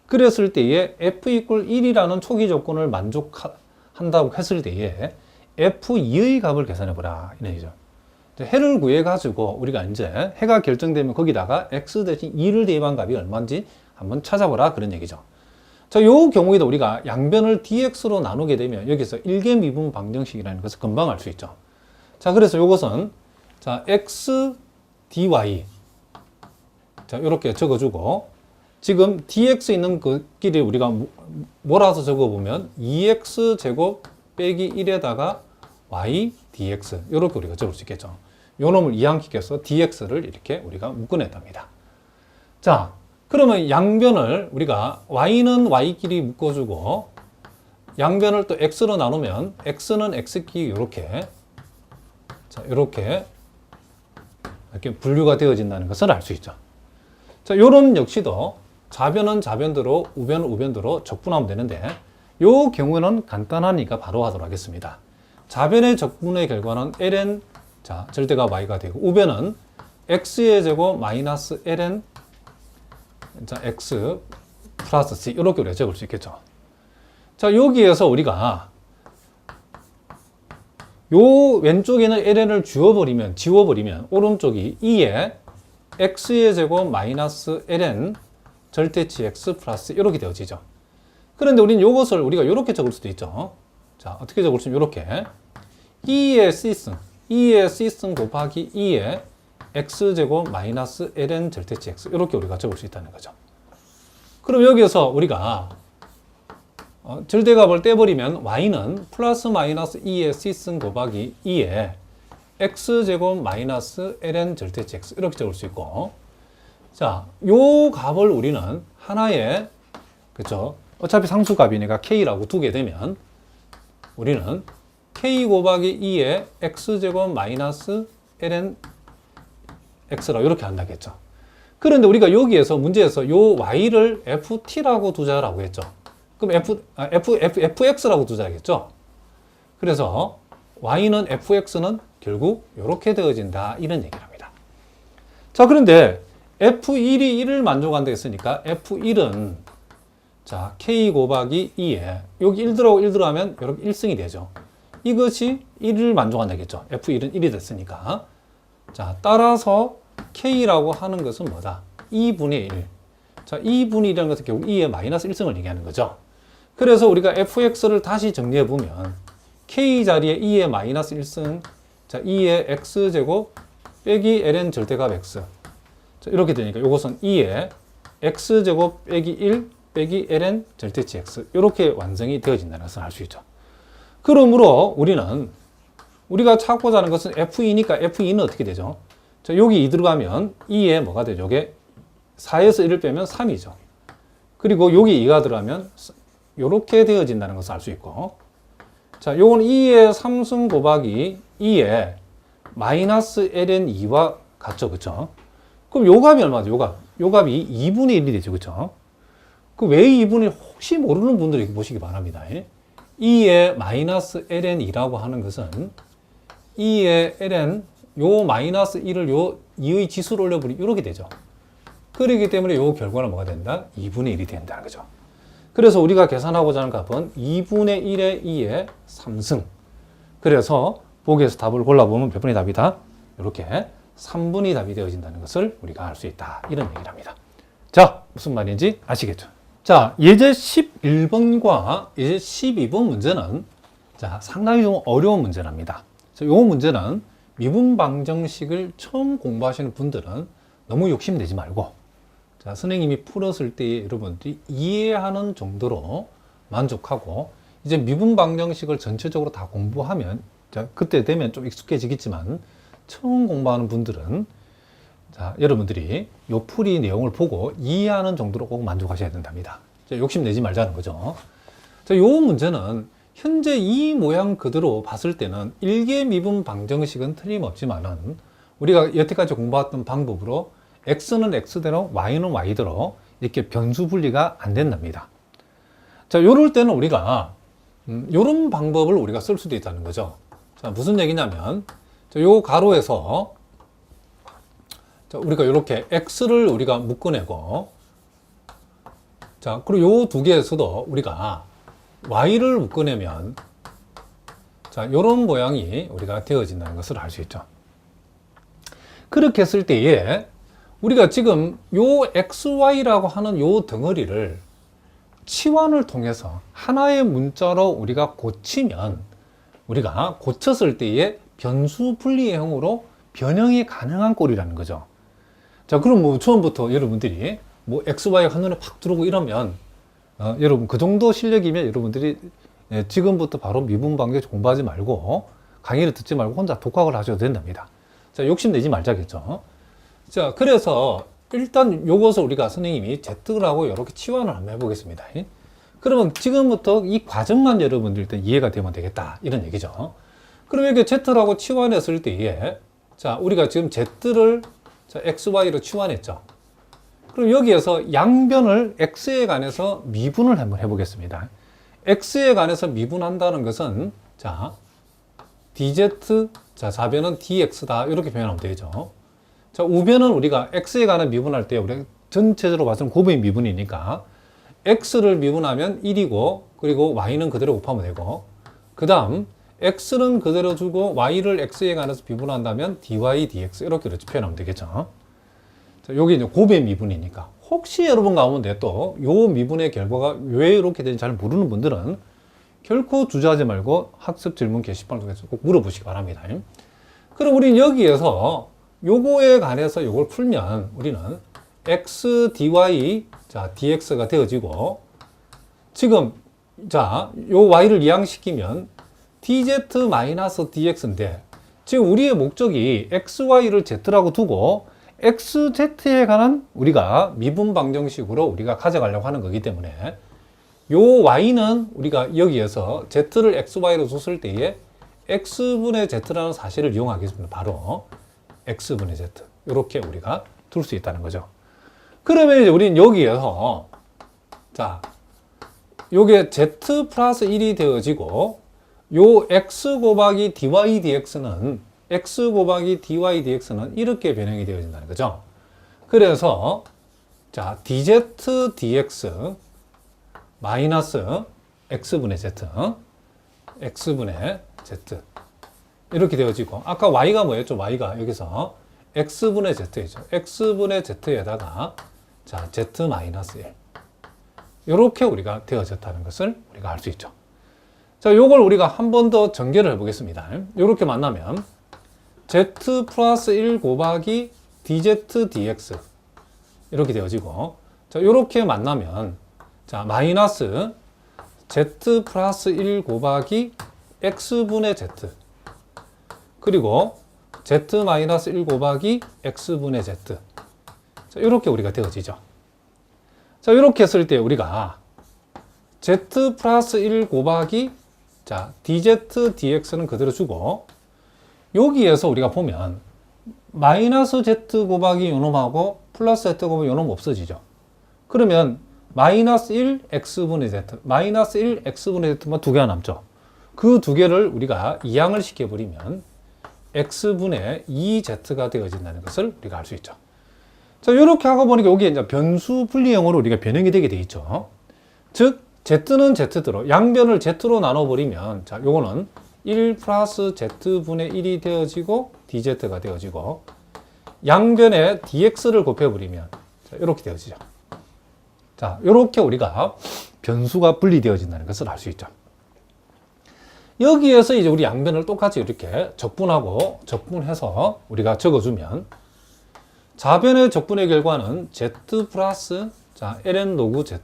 그랬을 때에 f 이퀄 1이라는 초기 조건을 만족한다고 했을 때에 f2의 값을 계산해보라. 이런 얘기죠. 해를 구해가지고 우리가 이제 해가 결정되면 거기다가 x 대신 2를 대입한 값이 얼마인지 한번 찾아보라. 그런 얘기죠. 자, 요 경우에도 우리가 양변을 dx로 나누게 되면 여기서 일개 미분 방정식이라는 것을 금방 알 수 있죠. 자, 그래서 요것은 자, x dy 자, 이렇게 적어주고 지금 dx 있는 그 길이 우리가 몰아서 적어보면 2x 제곱 빼기 1에다가 y dx 이렇게 우리가 적을 수 있겠죠. 요 놈을 이항시켜서 dx를 이렇게 우리가 묶어냈답니다. 자, 그러면 양변을 우리가 y는 y끼리 묶어주고 양변을 또 x로 나누면 x는 x끼리 이렇게 자, 이렇게 분류가 되어진다는 것을 알 수 있죠. 자, 요런 역시도 좌변은 좌변대로 우변은 우변대로 적분하면 되는데 요 경우는 간단하니까 바로 하도록 하겠습니다. 좌변의 적분의 결과는 ln 자, 절대값 y가 되고 우변은 x의 제곱 마이너스 ln 자, x 플러스 c 이렇게 우리가 적을 수 있겠죠. 자, 여기에서 우리가 요 왼쪽에는 ln을 지워버리면 오른쪽이 2에 x의 제곱 마이너스 ln 절대치 x 플러스 이렇게 되어지죠. 그런데 우리는 이것을 우리가 이렇게 적을 수도 있죠. 자, 어떻게 적을 수 있냐면 이렇게 2의 c승 곱하기 2의 x제곱 마이너스 ln 절대치 x 이렇게 우리가 적을 수 있다는 거죠. 그럼 여기에서 우리가 절대값을 떼버리면 y는 플러스 마이너스 2의 c승 곱하기 2의 x제곱 마이너스 ln 절대치 x 이렇게 적을 수 있고 자, 요 값을 우리는 하나의 그쵸? 어차피 상수값이니까 k라고 두게 되면 우리는 k 곱하기 2의 x제곱 마이너스 ln x라고 이렇게 한다겠죠. 그런데 우리가 여기에서 문제에서 요 y를 ft라고 두자라고 했죠. 그럼 fx라고 두자겠죠. 그래서 y는 fx는 결국 이렇게 되어진다 이런 얘기를 합니다. 자, 그런데 f1이 1을 만족한다 했으니까 f1은 자, k 곱하기 2에 여기 1 들어가고 1 들어가면 이렇게 1승이 되죠. 이것이 1을 만족한다겠죠. f1은 1이 됐으니까. 자, 따라서 k라고 하는 것은 뭐다? 2분의 1. 자, 2분의 1이라는 것은 결국 2의 마이너스 1승을 얘기하는 거죠. 그래서 우리가 fx를 다시 정리해 보면 k 자리에 2의 마이너스 1승 자, 2의 x제곱 빼기 ln 절대값 x 자, 이렇게 되니까 이것은 2의 x제곱 빼기 1 빼기 ln 절대치 x 이렇게 완성이 되어진다는 것을 알 수 있죠. 그러므로 우리가 찾고자 하는 것은 f2니까 f2는 어떻게 되죠? 자, 여기 2 들어가면 2에 뭐가 되죠? 이게 4에서 1을 빼면 3이죠. 그리고 여기 2가 들어가면 이렇게 되어진다는 것을 알 수 있고 자, 요건 2의 3승 곱하기 2의 마이너스 ln 2와 같죠. 그쵸? 그럼 요 값이 얼마죠? 요 값이 2분의 1이 되죠. 그쵸? 그 왜 2분의 1 혹시 모르는 분들이 보시기 바랍니다. 2의 마이너스 ln 2라고 하는 것은 2의 ln 요 마이너스 1을 요 2의 지수로 올려버리면 이렇게 되죠. 그렇기 때문에 요 결과는 뭐가 된다? 2분의 1이 된다는 거죠. 그래서 우리가 계산하고자 하는 값은 2분의 1의 2의 3승. 그래서 보기에서 답을 골라보면 몇 분의 답이다? 이렇게 3분의 답이 되어진다는 것을 우리가 알 수 있다. 이런 얘기를 합니다. 자, 무슨 말인지 아시겠죠? 자, 예제 11번과 예제 12번 문제는 자, 상당히 좀 어려운 문제랍니다. 이 문제는 미분 방정식을 처음 공부하시는 분들은 너무 욕심내지 말고 자, 선생님이 풀었을 때 여러분들이 이해하는 정도로 만족하고 이제 미분 방정식을 전체적으로 다 공부하면 자, 그때 되면 좀 익숙해지겠지만 처음 공부하는 분들은 자, 여러분들이 요 풀이 내용을 보고 이해하는 정도로 꼭 만족하셔야 된답니다. 자, 욕심내지 말자는 거죠. 자, 요 문제는 현재 이 모양 그대로 봤을 때는 일개 미분 방정식은 틀림없지만은 우리가 여태까지 공부했던 방법으로 x는 x대로 y는 y대로 이렇게 변수 분리가 안 된답니다. 자, 요럴 때는 우리가 요런 방법을 우리가 쓸 수도 있다는 거죠. 자, 무슨 얘기냐면 자, 요 가로에서 자, 우리가 이렇게 x를 우리가 묶어내고 자, 그리고 요 두 개에서도 우리가 y를 묶어내면 자, 요런 모양이 우리가 되어진다는 것을 알 수 있죠. 그렇게 했을 때에 우리가 지금 요 xy라고 하는 요 덩어리를 치환을 통해서 하나의 문자로 우리가 고치면 우리가 고쳤을 때에 변수 분리형으로 변형이 가능한 꼴이라는 거죠. 자, 그럼 뭐 처음부터 여러분들이 뭐 XY가 한눈에 팍 들어오고 이러면 여러분 그 정도 실력이면 여러분들이 지금부터 바로 미분방정 공부하지 말고 강의를 듣지 말고 혼자 독학을 하셔도 된답니다. 자, 욕심내지 말자겠죠. 자, 그래서 일단 요것을 우리가 선생님이 Z라고 이렇게 치환을 한번 해보겠습니다. 그러면 지금부터 이 과정만 여러분들 일단 이해가 되면 되겠다 이런 얘기죠. 그럼 이렇게 Z라고 치환했을 때에 자, 우리가 지금 Z를 자, XY로 치환했죠. 그럼 여기에서 양변을 X에 관해서 미분을 한번 해보겠습니다. X에 관해서 미분한다는 것은 자, DZ, 자, 좌변은 DX다 이렇게 표현하면 되죠. 자, 우변은 우리가 X에 관한 미분할 때 우리가 전체적으로 봐서는 곱의 미분이니까 X를 미분하면 1이고 그리고 Y는 그대로 곱하면 되고 그 다음 X는 그대로 주고 Y를 X에 관해서 미분한다면 DY, DX 이렇게 표현하면 되겠죠. 자, 여기 이제 곱의 미분이니까 혹시 여러분 가운데 또 요 미분의 결과가 왜 이렇게 되는지 잘 모르는 분들은 결코 주저하지 말고 학습 질문 게시판을 통해서 꼭 물어보시기 바랍니다. 그럼 우리는 여기에서 요거에 관해서 요걸 풀면 우리는 x dy 자 dx가 되어지고 지금 자 요 y를 이항시키면 dz-dx인데 지금 우리의 목적이 xy를 z라고 두고 xz에 관한 우리가 미분 방정식으로 우리가 가져가려고 하는 거기 때문에 요 y는 우리가 여기에서 z를 xy로 줬을 때에 x분의 z라는 사실을 이용하겠습니다. 바로 x분의 z 이렇게 우리가 둘 수 있다는 거죠. 그러면 이제 우리는 여기에서 자 요게 z 플러스 1이 되어지고 요 x 곱하기 dy dx는 x 곱하기 dy dx는 이렇게 변형이 되어진다는 거죠. 그래서 자 dz dx 마이너스 x분의 z x분의 z 이렇게 되어지고 아까 y가 뭐였죠? y가 여기서 x분의 z이죠. x분의 z에다가 자 z 마이너스 1 이렇게 우리가 되어졌다는 것을 우리가 알 수 있죠. 자, 요걸 우리가 한 번 더 전개를 해보겠습니다. 이렇게 만나면 z 플러스 1 곱하기 dz dx 이렇게 되어지고 자, 요렇게 만나면 자 마이너스 z 플러스 1 곱하기 x분의 z 그리고 z 마이너스 1 곱하기 x분의 z 자, 이렇게 우리가 되어지죠. 자, 이렇게 했을 때 우리가 z 플러스 1 곱하기 자 dz dx는 그대로 주고 여기에서 우리가 보면 마이너스 z 곱하기 요놈하고 플러스 z 곱하기 요놈 없어지죠. 그러면 마이너스 1 x분의 z 마이너스 1 x분의 z만 두 개가 남죠. 그 두 개를 우리가 이항을 시켜버리면 x분의 2z가 되어진다는 것을 우리가 알 수 있죠. 자, 이렇게 하고 보니까 여기에 이제 변수 분리형으로 우리가 변형이 되게 돼 있죠. 즉, z는 z대로, 양변을 z로 나눠버리면, 자, 요거는 1 플러스 z분의 1이 되어지고, dz가 되어지고, 양변에 dx를 곱해버리면, 자, 이렇게 되어지죠. 자, 이렇게 우리가 변수가 분리되어진다는 것을 알 수 있죠. 여기에서 이제 우리 양변을 똑같이 이렇게 적분하고 적분해서 우리가 적어주면 좌변의 적분의 결과는 z 플러스 자 ln 로그 z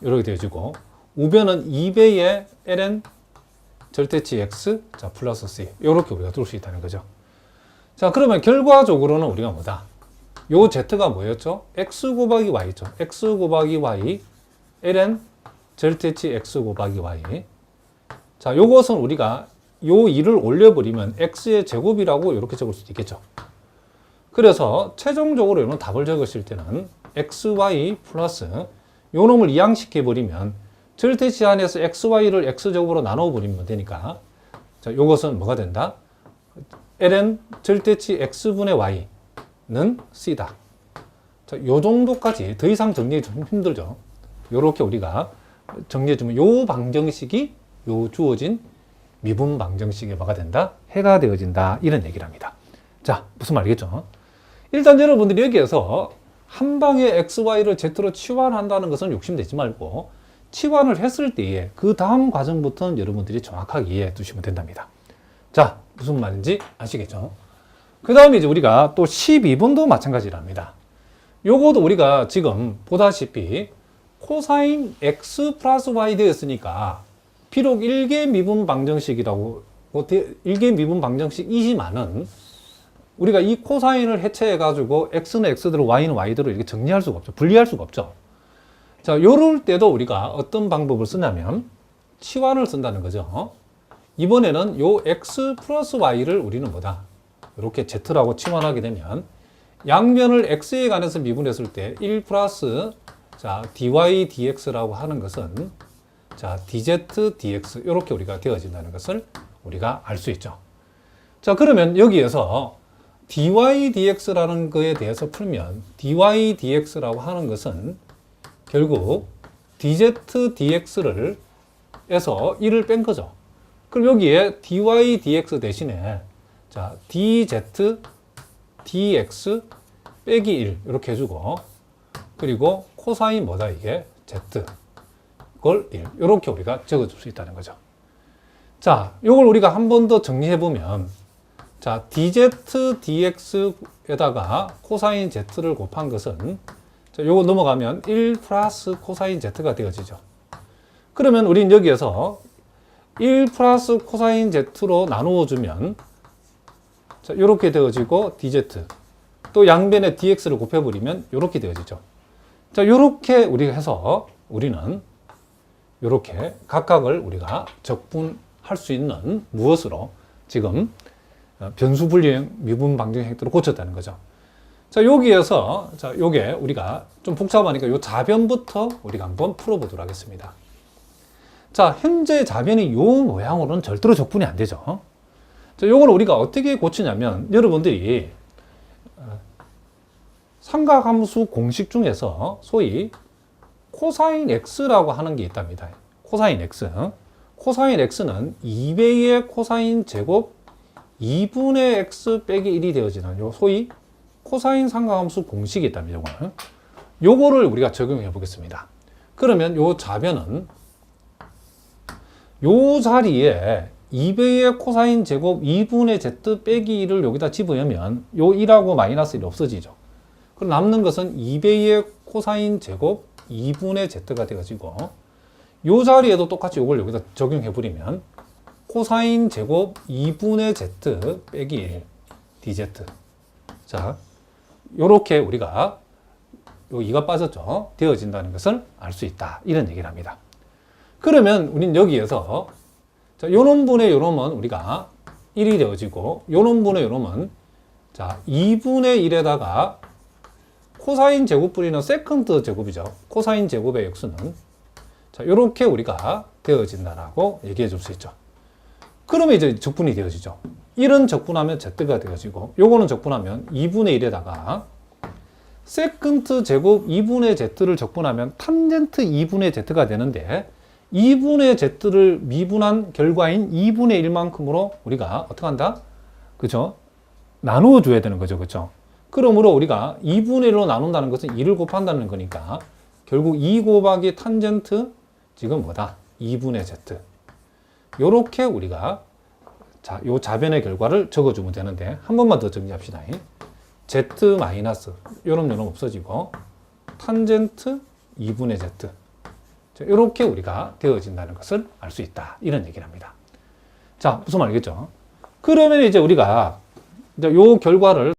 이렇게 되어지고 우변은 2배의 ln 절대치 x 자 플러스 c 이렇게 우리가 둘 수 있다는 거죠. 자, 그러면 결과적으로는 우리가 뭐다? 요 z가 뭐였죠? x 곱하기 y죠. x 곱하기 y ln 절대치 x 곱하기 y 자, 요것은 우리가 요 2를 올려버리면 x의 제곱이라고 이렇게 적을 수도 있겠죠. 그래서 최종적으로 이런 답을 적으실 때는 xy 플러스 요 놈을 이항시켜버리면 절대치 안에서 xy를 x제곱으로 나눠버리면 되니까 자, 요것은 뭐가 된다? ln 절대치 x분의 y는 c다. 자, 요 정도까지 더 이상 정리하기 좀 힘들죠. 요렇게 우리가 정리해주면 요 방정식이 요 주어진 미분 방정식에 뭐가 된다? 해가 되어진다. 이런 얘기를 합니다. 자, 무슨 말이겠죠? 일단 여러분들이 여기에서 한 방에 XY를 Z로 치환한다는 것은 욕심내지 말고 치환을 했을 때에 그 다음 과정부터는 여러분들이 정확하게 이해해 두시면 된답니다. 자, 무슨 말인지 아시겠죠? 그 다음에 이제 우리가 또 12번도 마찬가지랍니다. 요것도 우리가 지금 보다시피 코사인 X 플러스 Y 되었으니까 비록 일개 미분 방정식이라고, 일개 미분 방정식이지만은 우리가 이 코사인을 해체해가지고 X는 X대로 Y는 Y대로 이렇게 정리할 수가 없죠. 분리할 수가 없죠. 자, 요럴 때도 우리가 어떤 방법을 쓰냐면 치환을 쓴다는 거죠. 이번에는 요 X 플러스 Y를 우리는 뭐다? 이렇게 Z라고 치환하게 되면 양면을 X에 관해서 미분했을 때 1 플러스 자, dy dx라고 하는 것은 자, dz dx 이렇게 우리가 되어진다는 것을 우리가 알 수 있죠. 자, 그러면 여기에서 dy dx라는 거에 대해서 풀면 dy dx라고 하는 것은 결국 dz dx를 에서 1을 뺀 거죠. 그럼 여기에 dy dx 대신에 자, dz dx 빼기 1 이렇게 해주고 그리고 코사인 뭐다 이게 z 그걸 1 이렇게 우리가 적어줄 수 있다는 거죠. 자, 이걸 우리가 한 번 더 정리해 보면 자, dz dx에다가 코사인 z를 곱한 것은 자, 요거 넘어가면 1 플러스 코사인 z가 되어지죠. 그러면 우린 여기에서 1 플러스 코사인 z로 나누어 주면 자, 요렇게 되어지고 dz 또 양변에 dx를 곱해버리면 요렇게 되어지죠. 자, 요렇게 우리가 해서 우리는 요렇게 각각을 우리가 적분할 수 있는 무엇으로 지금 변수 분리형 미분 방정 행태로 고쳤다는 거죠. 자, 여기에서 자, 요게 우리가 좀 복잡하니까 요 자변부터 우리가 한번 풀어보도록 하겠습니다. 자, 현재 자변이 요 모양으로는 절대로 적분이 안 되죠. 자, 요걸 우리가 어떻게 고치냐면 여러분들이 삼각함수 공식 중에서 소위 코사인 x라고 하는 게 있답니다. 코사인 x. 코사인 x는 2배의 코사인 제곱 2분의 x 빼기 1이 되어지는 요 소위 코사인 삼각함수 공식이 있답니다. 요거를 우리가 적용해 보겠습니다. 그러면 요 자변은 요 자리에 2배의 코사인 제곱 2분의 z 빼기 1을 여기다 집으면 요 1하고 마이너스 1이 없어지죠. 그럼 남는 것은 2배의 코사인 제곱 2분의 z가 되어지고 요 자리에도 똑같이 요걸 여기다 적용해 버리면 코사인 제곱 2분의 z 빼기 1 dz. 자, 요렇게 우리가 요 2가 빠졌죠. 되어진다는 것을 알 수 있다. 이런 얘기를 합니다. 그러면 우린 여기에서 자, 요 놈분의 요 놈은 우리가 1이 되어지고 요 놈분의 요 놈은 자, 2분의 1에다가 코사인 제곱 뿌리는 세컨드 제곱이죠. 코사인 제곱의 역수는 자, 요렇게 우리가 되어진다라고 얘기해 줄 수 있죠. 그러면 이제 적분이 되어지죠. 1은 적분하면 z가 되어지고 요거는 적분하면 2분의 1에다가 세컨드 제곱 2분의 z를 적분하면 탄젠트 2분의 z가 되는데 2분의 z를 미분한 결과인 2분의 1만큼으로 우리가 어떻게 한다? 그죠? 나누어 줘야 되는 거죠. 그죠? 그러므로 우리가 2분의 1로 나눈다는 것은 2를 곱한다는 거니까 결국 2 곱하기 탄젠트 지금 뭐다? 2분의 z. 요렇게 우리가 자, 요 자변의 결과를 적어주면 되는데 한 번만 더 정리합시다. z 마이너스 요놈 없어지고 탄젠트 2분의 z. 자, 요렇게 우리가 되어진다는 것을 알 수 있다. 이런 얘기를 합니다. 자, 무슨 말이겠죠? 그러면 이제 우리가 이제 요 결과를